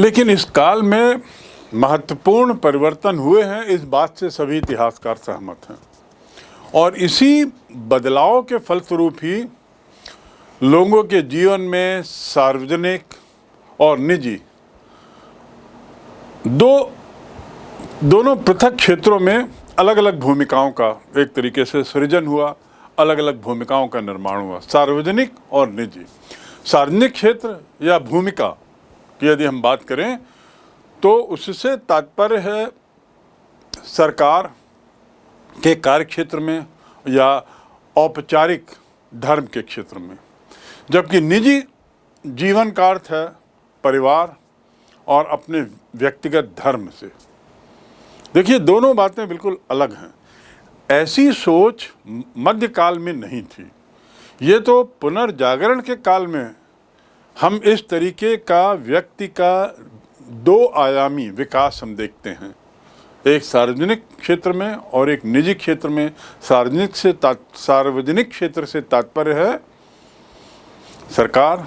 लेकिन इस काल में महत्वपूर्ण परिवर्तन हुए हैं, इस बात से सभी इतिहासकार सहमत हैं। और इसी बदलाव के फलस्वरूप ही लोगों के जीवन में सार्वजनिक और निजी दोनों पृथक क्षेत्रों में अलग अलग भूमिकाओं का एक तरीके से सृजन हुआ, अलग अलग भूमिकाओं का निर्माण हुआ, सार्वजनिक और निजी। सार्वजनिक क्षेत्र या भूमिका की यदि हम बात करें तो उससे तात्पर्य है सरकार के कार्य क्षेत्र में या औपचारिक धर्म के क्षेत्र में, जबकि निजी जीवन का अर्थ है परिवार और अपने व्यक्तिगत धर्म से। देखिए, दोनों बातें बिल्कुल अलग हैं। ऐसी सोच मध्यकाल में नहीं थी। ये तो पुनर्जागरण के काल में हम इस तरीके का व्यक्ति का दो आयामी विकास हम देखते हैं, एक सार्वजनिक क्षेत्र में और एक निजी क्षेत्र में। सार्वजनिक क्षेत्र से तात्पर्य है सरकार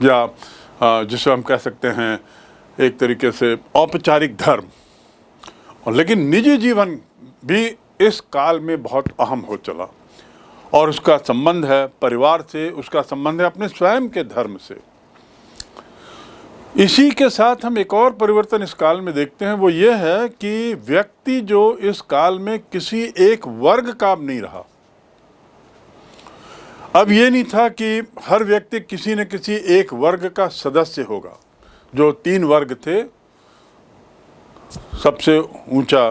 या जिसे हम कह सकते हैं एक तरीके से औपचारिक धर्म। और लेकिन निजी जीवन भी इस काल में बहुत अहम हो चला और उसका संबंध है परिवार से, उसका संबंध है अपने स्वयं के धर्म से। इसी के साथ हम एक और परिवर्तन इस काल में देखते हैं, वो ये है कि व्यक्ति जो इस काल में किसी एक वर्ग का अब नहीं रहा। अब ये नहीं था कि हर व्यक्ति किसी न किसी एक वर्ग का सदस्य होगा। जो 3 वर्ग थे, सबसे ऊंचा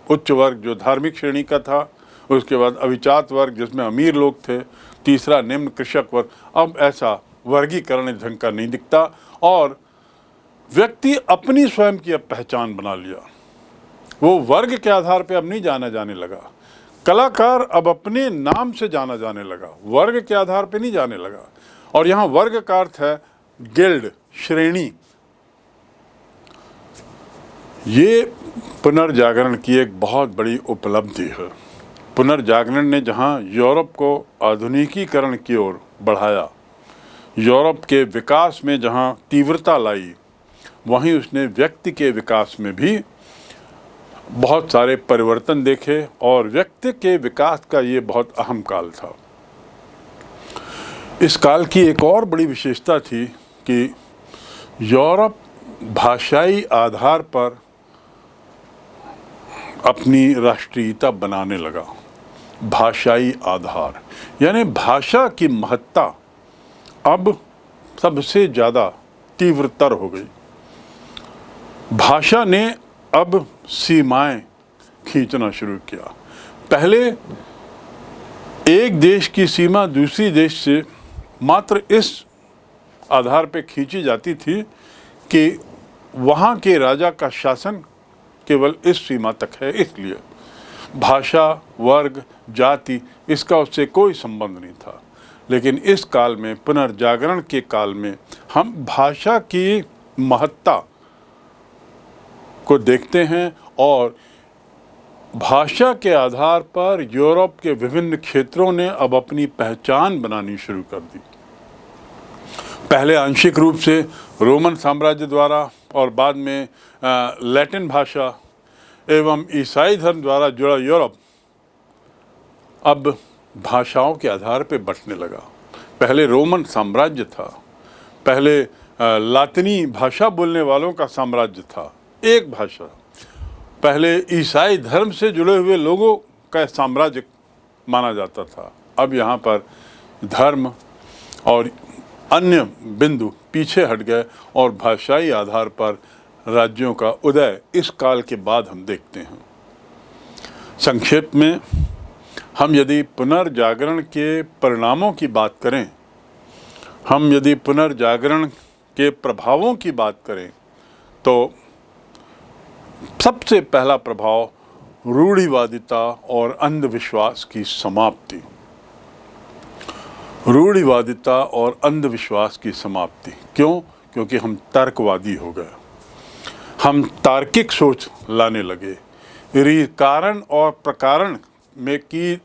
उच्च वर्ग जो धार्मिक श्रेणी का था, उसके बाद अभिजात वर्ग जिसमें अमीर लोग थे, तीसरा निम्न कृषक वर्ग। अब ऐसा वर्गीकरण ढंग का नहीं दिखता और व्यक्ति अपनी स्वयं की अब पहचान बना लिया। वो वर्ग के आधार पे अब नहीं जाना जाने लगा। कलाकार अब अपने नाम से जाना जाने लगा, वर्ग के आधार पे नहीं जाने लगा। और यहाँ वर्ग का अर्थ है गिल्ड, श्रेणी। ये पुनर्जागरण की एक बहुत बड़ी उपलब्धि है। पुनर्जागरण ने जहाँ यूरोप को आधुनिकीकरण की ओर बढ़ाया, यूरोप के विकास में जहाँ तीव्रता लाई, वहीं उसने व्यक्ति के विकास में भी बहुत सारे परिवर्तन देखे और व्यक्ति के विकास का ये बहुत अहम काल था। इस काल की एक और बड़ी विशेषता थी कि यूरोप भाषाई आधार पर अपनी राष्ट्रीयता बनाने लगा। भाषाई आधार यानी भाषा की महत्ता अब सबसे ज़्यादा तीव्रतर हो गई। भाषा ने अब सीमाएं खींचना शुरू किया। पहले एक देश की सीमा दूसरी देश से मात्र इस आधार पे खींची जाती थी कि वहाँ के राजा का शासन केवल इस सीमा तक है, इसलिए भाषा, वर्ग, जाति इसका उससे कोई संबंध नहीं था। लेकिन इस काल में, पुनर्जागरण के काल में, हम भाषा की महत्ता को देखते हैं और भाषा के आधार पर यूरोप के विभिन्न क्षेत्रों ने अब अपनी पहचान बनानी शुरू कर दी। पहले आंशिक रूप से रोमन साम्राज्य द्वारा और बाद में लैटिन भाषा एवं ईसाई धर्म द्वारा जुड़ा यूरोप अब भाषाओं के आधार पर बंटने लगा। पहले रोमन साम्राज्य था, पहले लातिनी भाषा बोलने वालों का साम्राज्य था, एक भाषा। पहले ईसाई धर्म से जुड़े हुए लोगों का साम्राज्य माना जाता था। अब यहाँ पर धर्म और अन्य बिंदु पीछे हट गए और भाषाई आधार पर राज्यों का उदय इस काल के बाद हम देखते हैं। संक्षेप में हम यदि पुनर्जागरण के परिणामों की बात करें, हम यदि पुनर्जागरण के प्रभावों की बात करें, तो सबसे पहला प्रभाव रूढ़िवादिता और अंधविश्वास की समाप्ति। रूढ़िवादिता और अंधविश्वास की समाप्ति। क्यों? क्योंकि हम तर्कवादी हो गए, हम तार्किक सोच लाने लगे, कारण और प्रकारण में की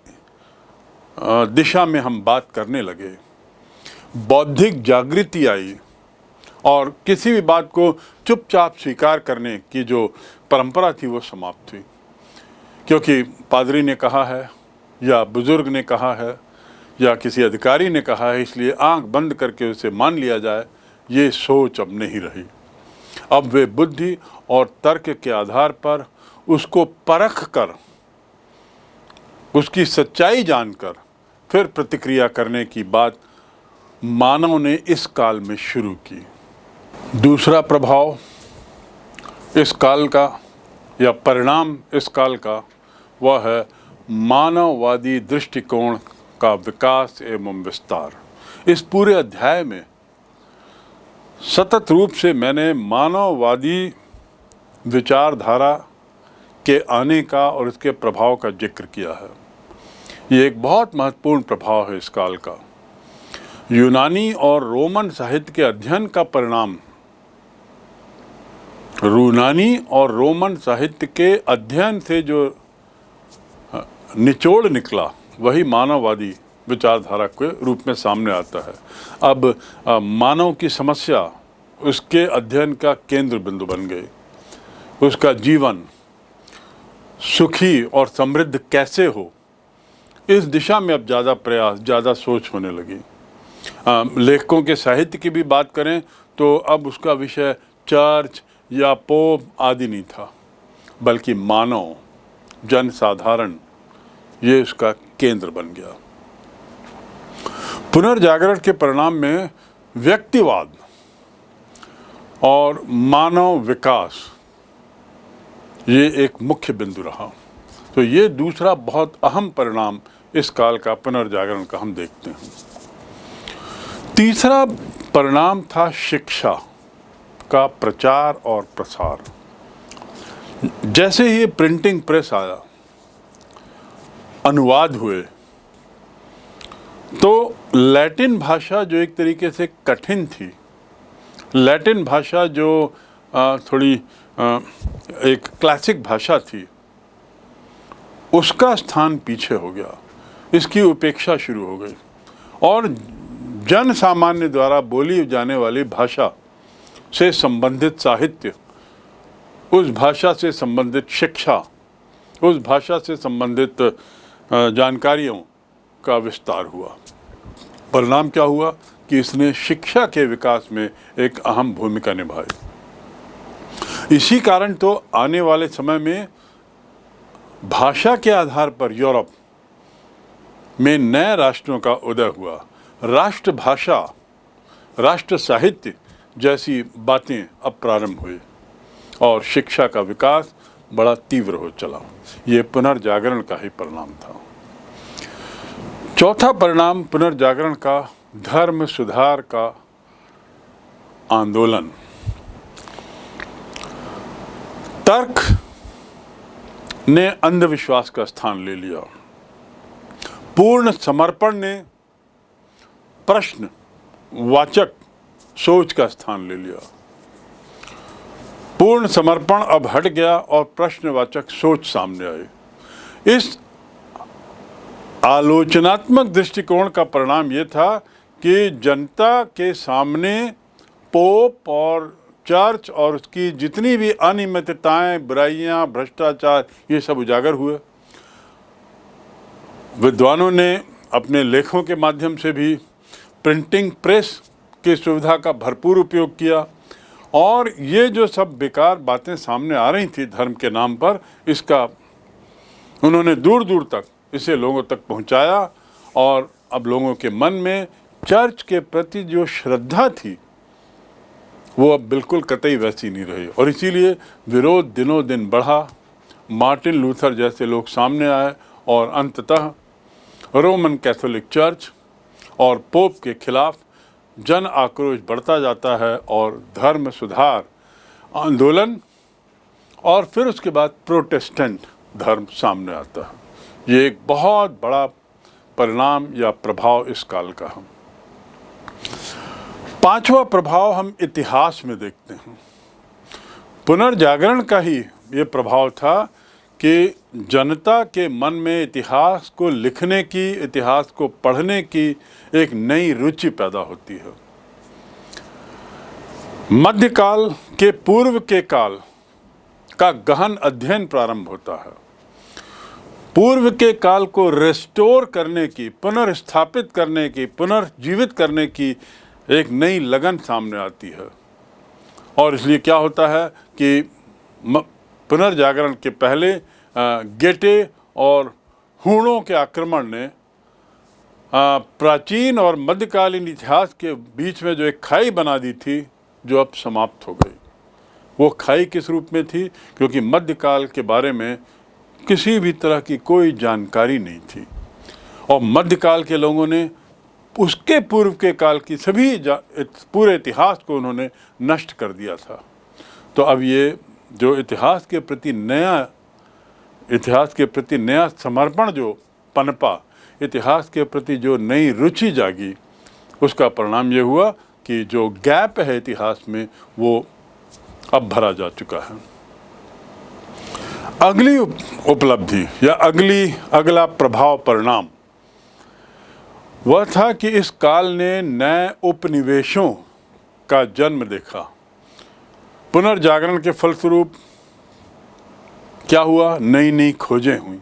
दिशा में हम बात करने लगे। बौद्धिक जागृति आई और किसी भी बात को चुपचाप स्वीकार करने की जो परंपरा थी वो समाप्त हुई, क्योंकि पादरी ने कहा है या बुजुर्ग ने कहा है या किसी अधिकारी ने कहा है, इसलिए आंख बंद करके उसे मान लिया जाए, ये सोच अब नहीं रही। अब वे बुद्धि और तर्क के आधार पर उसको परख कर, उसकी सच्चाई जानकर फिर प्रतिक्रिया करने की बात मानव ने इस काल में शुरू की। दूसरा प्रभाव इस काल का या परिणाम इस काल का वह है मानववादी दृष्टिकोण का विकास एवं विस्तार। इस पूरे अध्याय में सतत रूप से मैंने मानववादी विचारधारा के आने का और इसके प्रभाव का जिक्र किया है। ये एक बहुत महत्वपूर्ण प्रभाव है इस काल का। यूनानी और रोमन साहित्य के अध्ययन का परिणाम, यूनानी और रोमन साहित्य के अध्ययन से जो निचोड़ निकला वही मानववादी विचारधारा के रूप में सामने आता है। अब मानव की समस्या उसके अध्ययन का केंद्र बिंदु बन गई। उसका जीवन सुखी और समृद्ध कैसे हो, इस दिशा में अब ज़्यादा प्रयास, ज़्यादा सोच होने लगी। लेखकों के साहित्य की भी बात करें तो अब उसका विषय चर्च या पोप आदि नहीं था, बल्कि मानव, जन साधारण, ये उसका केंद्र बन गया। पुनर्जागरण के परिणाम में व्यक्तिवाद और मानव विकास ये एक मुख्य बिंदु रहा। तो ये दूसरा बहुत अहम परिणाम इस काल का पुनर्जागरण का हम देखते हैं। तीसरा परिणाम था शिक्षा का प्रचार और प्रसार। जैसे ही प्रिंटिंग प्रेस आया, अनुवाद हुए, तो लैटिन भाषा जो एक तरीके से कठिन थी, लैटिन भाषा जो थोड़ी एक क्लासिक भाषा थी, उसका स्थान पीछे हो गया, इसकी उपेक्षा शुरू हो गई और जन सामान्य द्वारा बोली जाने वाली भाषा से संबंधित साहित्य, उस भाषा से संबंधित शिक्षा, उस भाषा से संबंधित जानकारियों का विस्तार हुआ। परिणाम क्या हुआ कि इसने शिक्षा के विकास में एक अहम भूमिका निभाई। इसी कारण तो आने वाले समय में भाषा के आधार पर यूरोप में नए राष्ट्रों का उदय हुआ। राष्ट्रभाषा, राष्ट्र साहित्य जैसी बातें अब प्रारंभ हुई और शिक्षा का विकास बड़ा तीव्र हो चला। ये पुनर्जागरण का ही परिणाम था। चौथा परिणाम पुनर्जागरण का धर्म सुधार का आंदोलन। तर्क ने अंधविश्वास का स्थान ले लिया। पूर्ण समर्पण ने प्रश्न वाचक सोच का स्थान ले लिया। पूर्ण समर्पण अब हट गया और प्रश्नवाचक सोच सामने आई। इस आलोचनात्मक दृष्टिकोण का परिणाम यह था कि जनता के सामने पोप और चर्च और उसकी जितनी भी अनियमितताएं, बुराइयां, भ्रष्टाचार, ये सब उजागर हुए। विद्वानों ने अपने लेखों के माध्यम से भी प्रिंटिंग प्रेस की सुविधा का भरपूर उपयोग किया और ये जो सब बेकार बातें सामने आ रही थी धर्म के नाम पर, इसका उन्होंने दूर दूर तक इसे लोगों तक पहुंचाया और अब लोगों के मन में चर्च के प्रति जो श्रद्धा थी वो अब बिल्कुल कतई वैसी नहीं रही और इसीलिए विरोध दिनों दिन बढ़ा। मार्टिन लूथर जैसे लोग सामने आए और अंततः रोमन कैथोलिक चर्च और पोप के खिलाफ जन आक्रोश बढ़ता जाता है और धर्म सुधार आंदोलन और फिर उसके बाद प्रोटेस्टेंट धर्म सामने आता है। ये एक बहुत बड़ा परिणाम या प्रभाव इस काल का है। पांचवा प्रभाव हम इतिहास में देखते हैं। पुनर्जागरण का ही ये प्रभाव था कि जनता के मन में इतिहास को लिखने की, इतिहास को पढ़ने की एक नई रुचि पैदा होती है। मध्यकाल के पूर्व के काल का गहन अध्ययन प्रारंभ होता है। पूर्व के काल को रेस्टोर करने की, पुनर्स्थापित करने की, पुनर्जीवित करने की एक नई लगन सामने आती है। और इसलिए क्या होता है कि पुनर्जागरण के पहले गेटे और हूणों के आक्रमण ने प्राचीन और मध्यकालीन इतिहास के बीच में जो एक खाई बना दी थी, जो अब समाप्त हो गई। वो खाई किस रूप में थी? क्योंकि मध्यकाल के बारे में किसी भी तरह की कोई जानकारी नहीं थी और मध्यकाल के लोगों ने उसके पूर्व के काल की सभी पूरे इतिहास को उन्होंने नष्ट कर दिया था। तो अब ये जो इतिहास के प्रति नया समर्पण जो पनपा, इतिहास के प्रति जो नई रुचि जागी, उसका परिणाम ये हुआ कि जो गैप है इतिहास में वो अब भरा जा चुका है। अगली उपलब्धि या अगला प्रभाव परिणाम वह था कि इस काल ने नए उपनिवेशों का जन्म देखा। पुनर्जागरण के फलस्वरूप क्या हुआ? नई नई खोजें हुई।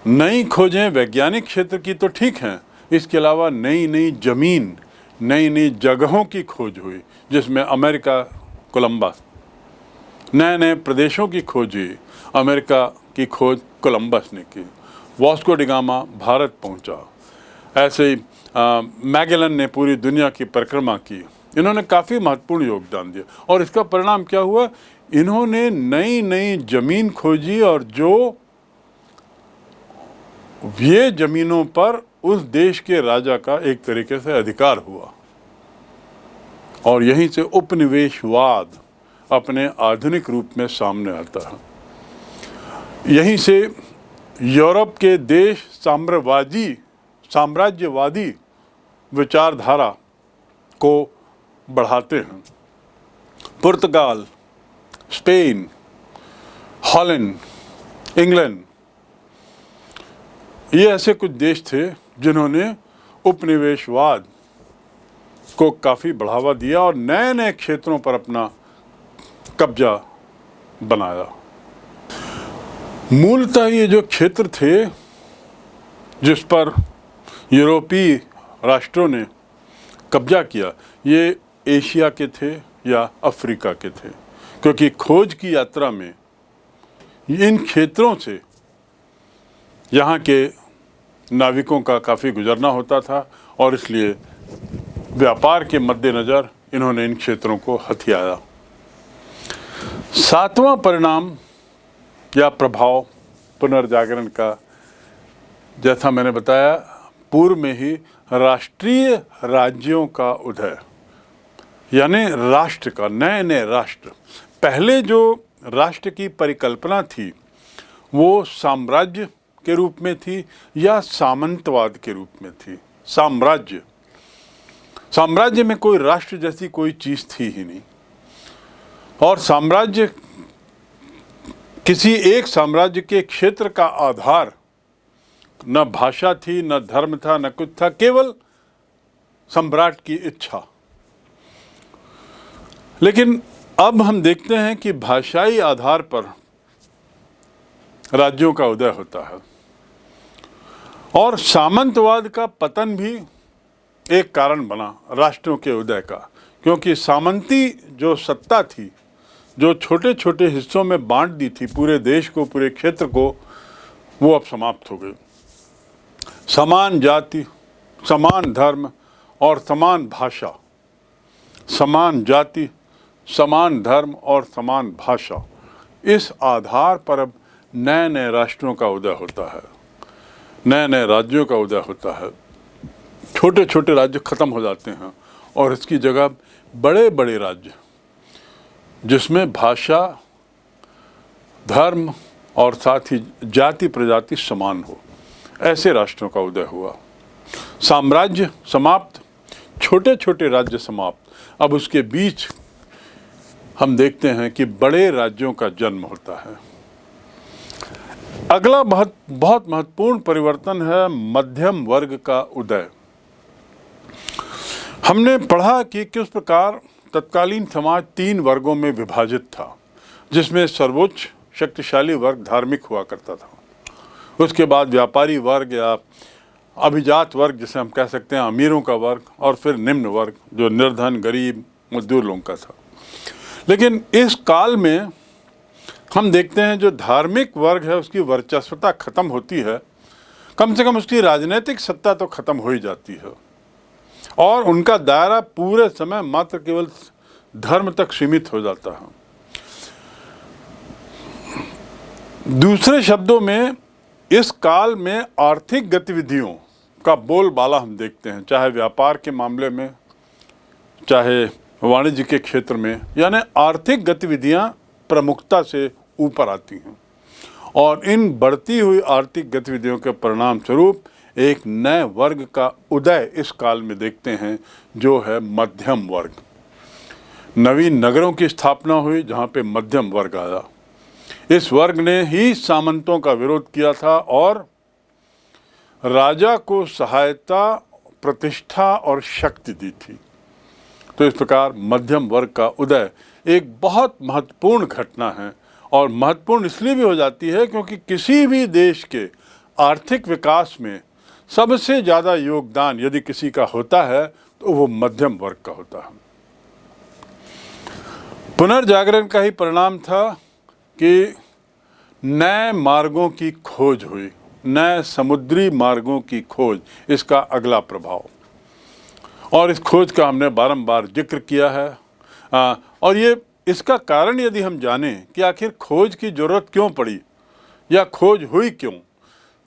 नई खोजें वैज्ञानिक क्षेत्र की तो ठीक हैं, इसके अलावा नई नई जमीन, नई नई जगहों की खोज हुई, जिसमें अमेरिका कोलंबस, नए नए प्रदेशों की खोज हुई। अमेरिका की खोज कोलंबस ने की। वास्को डी गामा भारत पहुंचा। ऐसे ही मैगेलन ने पूरी दुनिया की परिक्रमा की। इन्होंने काफ़ी महत्वपूर्ण योगदान दिया और इसका परिणाम क्या हुआ? इन्होंने नई नई जमीन खोजी और जो ये जमीनों पर उस देश के राजा का एक तरीके से अधिकार हुआ और यहीं से उपनिवेशवाद अपने आधुनिक रूप में सामने आता है। यहीं से यूरोप के देश साम्राज्यवादी विचारधारा को बढ़ाते हैं। पुर्तगाल, स्पेन, हॉलैंड, इंग्लैंड, ये ऐसे कुछ देश थे जिन्होंने उपनिवेशवाद को काफ़ी बढ़ावा दिया और नए नए क्षेत्रों पर अपना कब्जा बनाया। मूलतः ये जो क्षेत्र थे जिस पर यूरोपीय राष्ट्रों ने कब्जा किया, ये एशिया के थे या अफ्रीका के थे, क्योंकि खोज की यात्रा में इन क्षेत्रों से यहाँ के नाविकों का काफ़ी गुजरना होता था और इसलिए व्यापार के मद्देनज़र इन्होंने इन क्षेत्रों को हथियाया। सातवां परिणाम या प्रभाव पुनर्जागरण का, जैसा मैंने बताया, पूर्व में ही राष्ट्रीय राज्यों का उदय, यानी राष्ट्र का, नए नए राष्ट्र। पहले जो राष्ट्र की परिकल्पना थी वो साम्राज्य के रूप में थी या सामंतवाद के रूप में थी। साम्राज्य में कोई राष्ट्र जैसी कोई चीज़ थी ही नहीं और साम्राज्य, किसी एक साम्राज्य के क्षेत्र का आधार न भाषा थी, न धर्म था, न कुछ था, केवल सम्राट की इच्छा। लेकिन अब हम देखते हैं कि भाषाई आधार पर राज्यों का उदय होता है और सामंतवाद का पतन भी एक कारण बना राष्ट्रों के उदय का, क्योंकि सामंती जो सत्ता थी, जो छोटे छोटे हिस्सों में बांट दी थी पूरे देश को, पूरे क्षेत्र को, वो अब समाप्त हो गई। समान जाति, समान धर्म और समान भाषा, समान जाति, समान धर्म और समान भाषा, इस आधार पर अब नए नए राष्ट्रों का उदय होता है, नए नए राज्यों का उदय होता है। छोटे छोटे राज्य खत्म हो जाते हैं और इसकी जगह बड़े बड़े राज्य जिसमें भाषा, धर्म और साथ ही जाति प्रजाति समान हो, ऐसे राष्ट्रों का उदय हुआ। साम्राज्य समाप्त, छोटे छोटे राज्य समाप्त। अब उसके बीच हम देखते हैं कि बड़े राज्यों का जन्म होता है। अगला बहुत महत्वपूर्ण परिवर्तन है मध्यम वर्ग का उदय। हमने पढ़ा कि किस प्रकार तत्कालीन समाज 3 वर्गों में विभाजित था, जिसमें सर्वोच्च शक्तिशाली वर्ग धार्मिक हुआ करता था। उसके बाद व्यापारी वर्ग या अभिजात वर्ग जिसे हम कह सकते हैं, अमीरों का वर्ग, और फिर निम्न वर्ग जो निर्धन गरीब मजदूर लोगों का था। लेकिन इस काल में हम देखते हैं जो धार्मिक वर्ग है उसकी वर्चस्वता खत्म होती है, कम से कम उसकी राजनीतिक सत्ता तो खत्म हो ही जाती है, और उनका दायरा पूरे समय मात्र केवल धर्म तक सीमित हो जाता है। दूसरे शब्दों में इस काल में आर्थिक गतिविधियों का बोलबाला हम देखते हैं, चाहे व्यापार के मामले में, चाहे वाणिज्य के क्षेत्र में, यानी आर्थिक गतिविधियां प्रमुखता से ऊपर आती हैं। और इन बढ़ती हुई आर्थिक गतिविधियों के परिणाम स्वरूप एक नए वर्ग का उदय इस काल में देखते हैं, जो है मध्यम वर्ग। नवीन नगरों की स्थापना हुई जहाँ पे मध्यम वर्ग आया। इस वर्ग ने ही सामंतों का विरोध किया था और राजा को सहायता, प्रतिष्ठा और शक्ति दी थी। तो इस प्रकार मध्यम वर्ग का उदय एक बहुत महत्वपूर्ण घटना है, और महत्वपूर्ण इसलिए भी हो जाती है क्योंकि किसी भी देश के आर्थिक विकास में सबसे ज़्यादा योगदान यदि किसी का होता है तो वो मध्यम वर्ग का होता है। पुनर्जागरण का ही परिणाम था कि नए मार्गों की खोज हुई, नए समुद्री मार्गों की खोज, इसका अगला प्रभाव, और इस खोज का हमने बारंबार जिक्र किया है। और ये इसका कारण यदि हम जानें कि आखिर खोज की ज़रूरत क्यों पड़ी या खोज हुई क्यों,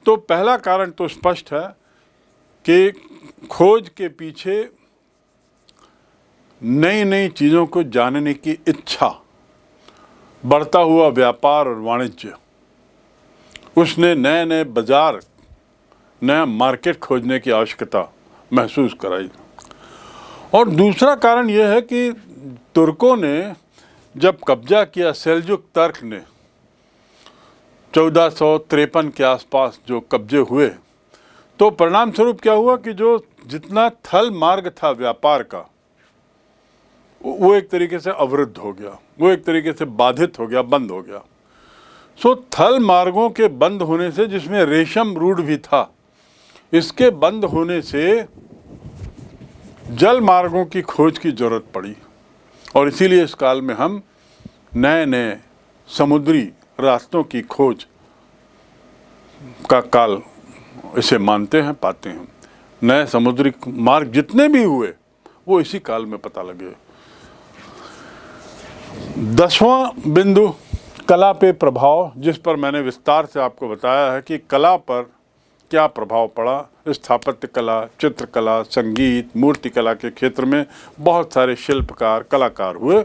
तो पहला कारण तो स्पष्ट है कि खोज के पीछे नई नई चीज़ों को जानने की इच्छा, बढ़ता हुआ व्यापार और वाणिज्य, उसने नए नए बाजार, नया मार्केट खोजने की आवश्यकता महसूस कराई। और दूसरा कारण यह है कि तुर्कों ने जब कब्जा किया, सेल्जुक तर्क ने 1453 के आसपास जो कब्जे हुए, तो परिणाम स्वरूप क्या हुआ कि जो जितना थल मार्ग था व्यापार का, वो एक तरीके से अवरुद्ध हो गया, वो एक तरीके से बाधित हो गया, बंद हो गया। सो थल मार्गों के बंद होने से, जिसमें रेशम रूढ़ भी था, इसके बंद होने से जल मार्गों की खोज की जरूरत पड़ी, और इसीलिए इस काल में हम नए नए समुद्री रास्तों की खोज का काल इसे मानते हैं, पाते हैं। नए समुद्री मार्ग जितने भी हुए वो इसी काल में पता लगे। 10वां बिंदु कला पे प्रभाव, जिस पर मैंने विस्तार से आपको बताया है कि कला पर क्या प्रभाव पड़ा। स्थापत्य कला, चित्रकला, संगीत, मूर्तिकला के क्षेत्र में बहुत सारे शिल्पकार, कलाकार हुए।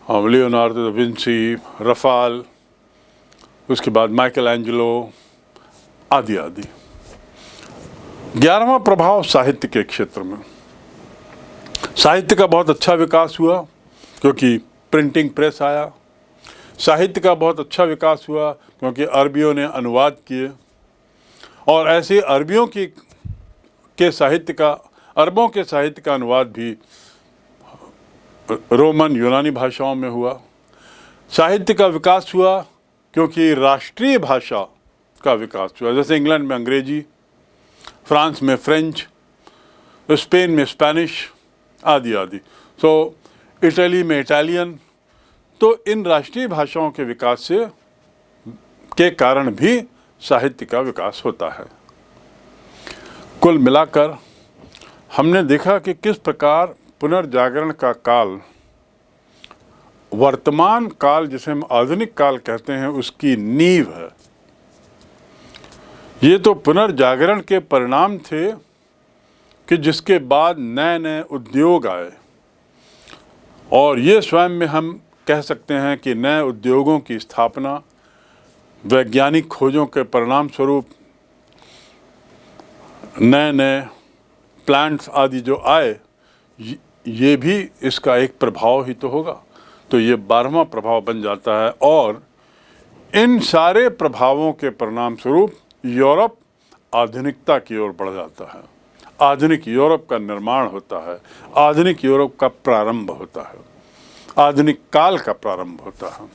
लियोनार्डो दा विंसी, रफाल, उसके बाद माइकल एंजेलो आदि आदि। 11वां प्रभाव साहित्य के क्षेत्र में। साहित्य का बहुत अच्छा विकास हुआ क्योंकि प्रिंटिंग प्रेस आया। साहित्य का बहुत अच्छा विकास हुआ क्योंकि अरबियों ने अनुवाद किए, और ऐसे अरबियों के साहित्य का, अरबों के साहित्य का अनुवाद भी रोमन यूनानी भाषाओं में हुआ। साहित्य का विकास हुआ क्योंकि राष्ट्रीय भाषा का विकास हुआ, जैसे इंग्लैंड में अंग्रेजी, फ्रांस में फ्रेंच, स्पेन में स्पेनिश आदि आदि, सो इटली में इटालियन। तो इन राष्ट्रीय भाषाओं के विकास से के कारण भी साहित्य का विकास होता है। कुल मिलाकर हमने देखा कि किस प्रकार पुनर्जागरण का काल, वर्तमान काल जिसे हम आधुनिक काल कहते हैं, उसकी नींव है। ये तो पुनर्जागरण के परिणाम थे कि जिसके बाद नए नए उद्योग आए, और ये स्वयं में हम कह सकते हैं कि नए उद्योगों की स्थापना, वैज्ञानिक खोजों के परिणाम स्वरूप नए नए प्लांट्स आदि जो आए, ये भी इसका एक प्रभाव ही तो होगा। तो ये 12वां प्रभाव बन जाता है, और इन सारे प्रभावों के परिणाम स्वरूप यूरोप आधुनिकता की ओर बढ़ जाता है। आधुनिक यूरोप का निर्माण होता है, आधुनिक यूरोप का प्रारंभ होता है, आधुनिक काल का प्रारंभ होता है।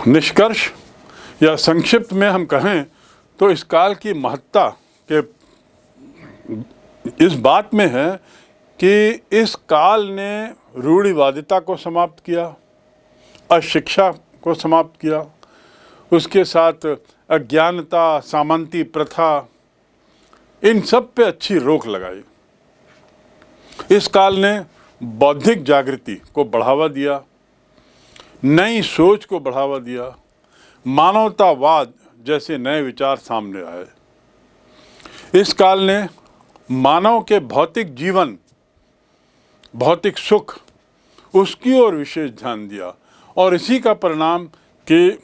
निष्कर्ष या संक्षिप्त में हम कहें तो इस काल की महत्ता के इस बात में है कि इस काल ने रूढ़िवादिता को समाप्त किया, अशिक्षा को समाप्त किया, उसके साथ अज्ञानता, सामंती प्रथा, इन सब पे अच्छी रोक लगाई। इस काल ने बौद्धिक जागृति को बढ़ावा दिया, नई सोच को बढ़ावा दिया, मानवतावाद जैसे नए विचार सामने आए। इस काल ने मानव के भौतिक जीवन, भौतिक सुख, उसकी ओर विशेष ध्यान दिया और इसी का परिणाम कि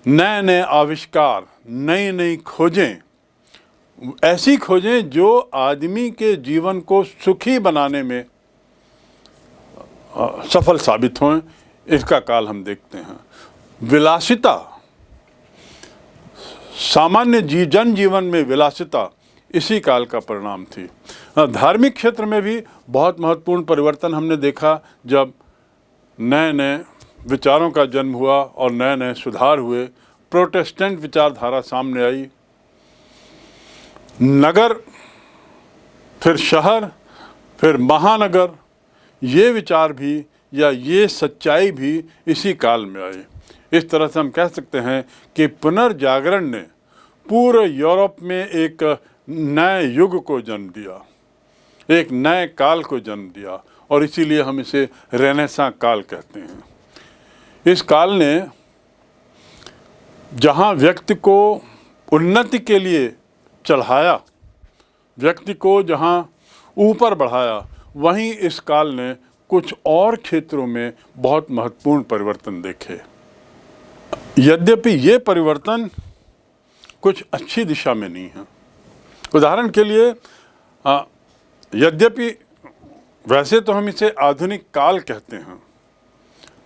नए नए आविष्कार, नई नई खोजें, ऐसी खोजें जो आदमी के जीवन को सुखी बनाने में सफल साबित हों, इसका काल हम देखते हैं। विलासिता, सामान्य जनजीवन में विलासिता इसी काल का परिणाम थी। धार्मिक क्षेत्र में भी बहुत महत्वपूर्ण परिवर्तन हमने देखा जब नए नए विचारों का जन्म हुआ और नए नए सुधार हुए, प्रोटेस्टेंट विचारधारा सामने आई। नगर, फिर शहर, फिर महानगर, ये विचार भी या ये सच्चाई भी इसी काल में आई। इस तरह से हम कह सकते हैं कि पुनर्जागरण ने पूरे यूरोप में एक नए युग को जन्म दिया, एक नए काल को जन्म दिया और इसीलिए हम इसे रेनेसां काल कहते हैं। इस काल ने जहाँ व्यक्ति को उन्नति के लिए चढ़ाया, व्यक्ति को जहाँ ऊपर बढ़ाया, वहीं इस काल ने कुछ और क्षेत्रों में बहुत महत्वपूर्ण परिवर्तन देखे। यद्यपि ये परिवर्तन कुछ अच्छी दिशा में नहीं है। उदाहरण के लिए यद्यपि वैसे तो हम इसे आधुनिक काल कहते हैं,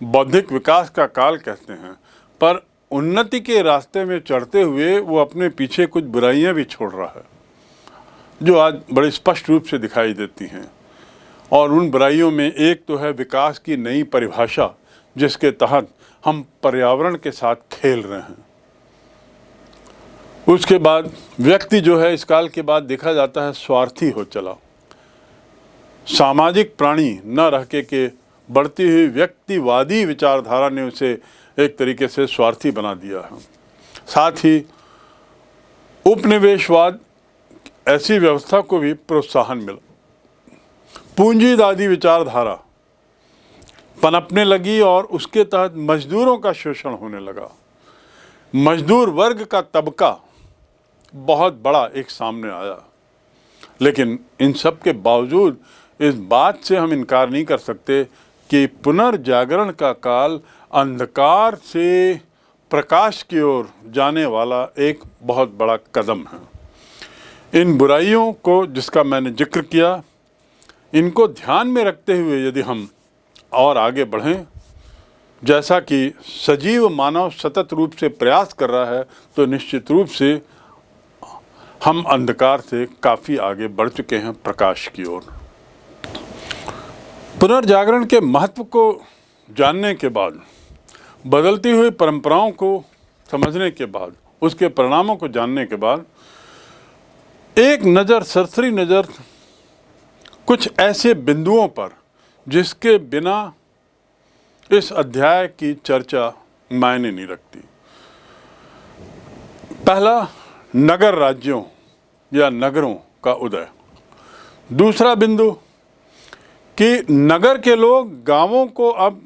बौद्धिक विकास का काल कहते हैं, पर उन्नति के रास्ते में चढ़ते हुए वो अपने पीछे कुछ बुराइयां भी छोड़ रहा है जो आज बड़े स्पष्ट रूप से दिखाई देती हैं। और उन बुराइयों में एक तो है विकास की नई परिभाषा, जिसके तहत हम पर्यावरण के साथ खेल रहे हैं। उसके बाद व्यक्ति जो है इस काल के बाद देखा जाता है स्वार्थी हो चला, सामाजिक प्राणी न रह के बढ़ती हुई व्यक्तिवादी विचारधारा ने उसे एक तरीके से स्वार्थी बना दिया है। साथ ही उपनिवेशवाद ऐसी व्यवस्था को भी प्रोत्साहन मिला, पूंजीवादी विचारधारा पनपने लगी और उसके तहत मजदूरों का शोषण होने लगा। मजदूर वर्ग का तबका बहुत बड़ा एक सामने आया। लेकिन इन सब के बावजूद इस बात से हम इनकार नहीं कर सकते कि पुनर्जागरण का काल अंधकार से प्रकाश की ओर जाने वाला एक बहुत बड़ा कदम है। इन बुराइयों को जिसका मैंने जिक्र किया, इनको ध्यान में रखते हुए यदि हम और आगे बढ़ें, जैसा कि सजीव मानव सतत रूप से प्रयास कर रहा है, तो निश्चित रूप से हम अंधकार से काफ़ी आगे बढ़ चुके हैं प्रकाश की ओर। पुनर्जागरण के महत्व को जानने के बाद, बदलती हुई परंपराओं को समझने के बाद, उसके परिणामों को जानने के बाद, एक नज़र, सरसरी नज़र कुछ ऐसे बिंदुओं पर जिसके बिना इस अध्याय की चर्चा मायने नहीं रखती। पहला, नगर राज्यों या नगरों का उदय। दूसरा बिंदु कि नगर के लोग गांवों को अब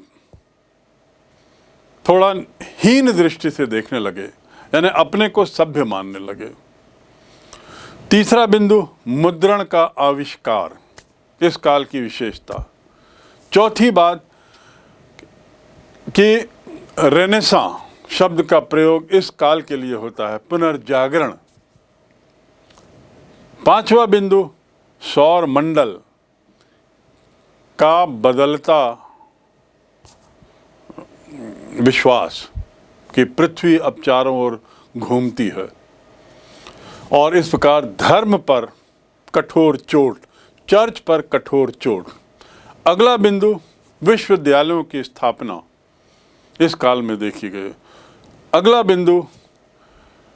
थोड़ा हीन दृष्टि से देखने लगे, यानी अपने को सभ्य मानने लगे। तीसरा बिंदु, मुद्रण का आविष्कार, इस काल की विशेषता। चौथी बात कि रेनेसां शब्द का प्रयोग इस काल के लिए होता है, पुनर्जागरण। पांचवा बिंदु, सौर मंडल का बदलता विश्वास कि पृथ्वी अब चारों ओर घूमती है। और इस प्रकार धर्म पर कठोर चोट, चर्च पर कठोर चोट। अगला बिंदु विश्वविद्यालयों की स्थापना इस काल में देखी गई। अगला बिंदु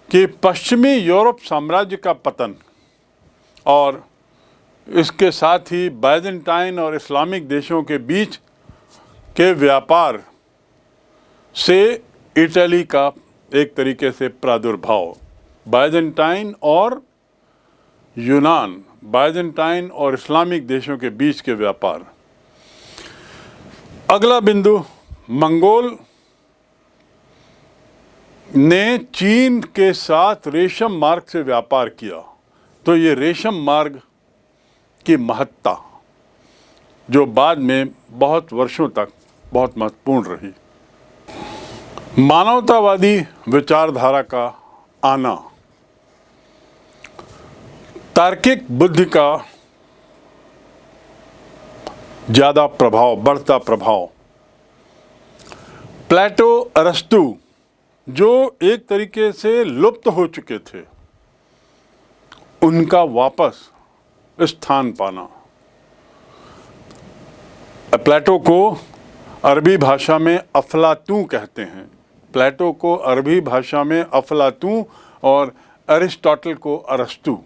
कि पश्चिमी यूरोप साम्राज्य का पतन और इसके साथ ही बाइजेंटाइन और इस्लामिक देशों के बीच के व्यापार से इटली का एक तरीके से प्रादुर्भाव। बाइजेंटाइन और यूनान, बाइजेंटाइन और इस्लामिक देशों के बीच के व्यापार। अगला बिंदु मंगोल ने चीन के साथ रेशम मार्ग से व्यापार किया, तो ये रेशम मार्ग की महत्ता जो बाद में बहुत वर्षों तक बहुत महत्वपूर्ण रही। मानवतावादी विचारधारा का आना, तार्किक बुद्धि का ज़्यादा प्रभाव, बढ़ता प्रभाव। प्लेटो, अरस्तु जो एक तरीके से लुप्त हो चुके थे, उनका वापस स्थान पाना। प्लेटो को अरबी भाषा में अफलातून कहते हैं, प्लेटो को अरबी भाषा में अफलातून और अरिस्टोटल को अरस्तु।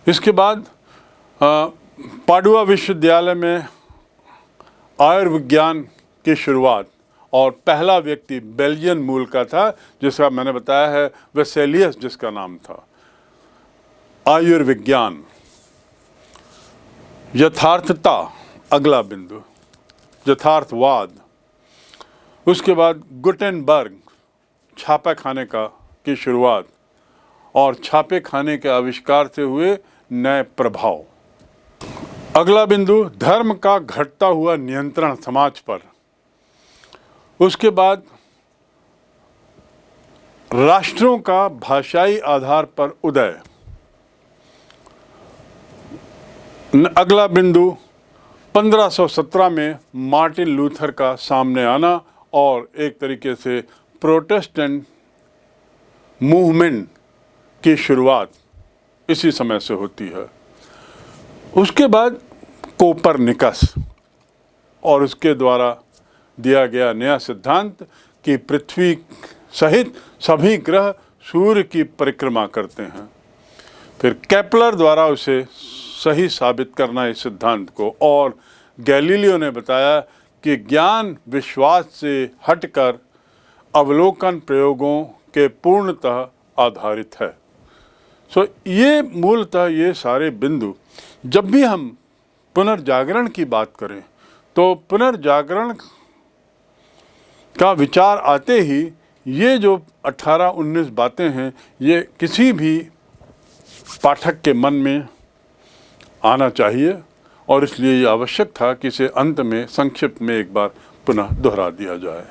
इसके बाद पाडुआ विश्वविद्यालय में आयुर्विज्ञान की शुरुआत, और पहला व्यक्ति बेल्जियन मूल का था जिसका मैंने बताया है वेसेलियस जिसका नाम था। आयुर्विज्ञान। यथार्थता अगला बिंदु, यथार्थवाद। उसके बाद गुटेनबर्ग, छापा खाने की शुरुआत और छापे खाने के आविष्कार से हुए नए प्रभाव। अगला बिंदु धर्म का घटता हुआ नियंत्रण समाज पर। उसके बाद राष्ट्रों का भाषाई आधार पर उदय। अगला बिंदु 1517 में मार्टिन लूथर का सामने आना और एक तरीके से प्रोटेस्टेंट मूवमेंट की शुरुआत इसी समय से होती है। उसके बाद कोपरनिकस और उसके द्वारा दिया गया नया सिद्धांत कि पृथ्वी सहित सभी ग्रह सूर्य की परिक्रमा करते हैं। फिर केपलर द्वारा उसे सही साबित करना इस सिद्धांत को, और गैलीलियो ने बताया कि ज्ञान विश्वास से हटकर अवलोकन प्रयोगों के पूर्णतः आधारित है। ये मूलतः ये सारे बिंदु, जब भी हम पुनर्जागरण की बात करें तो पुनर्जागरण का विचार आते ही ये जो 18-19 बातें हैं ये किसी भी पाठक के मन में आना चाहिए, और इसलिए ये आवश्यक था कि इसे अंत में संक्षिप्त में एक बार पुनः दोहरा दिया जाए।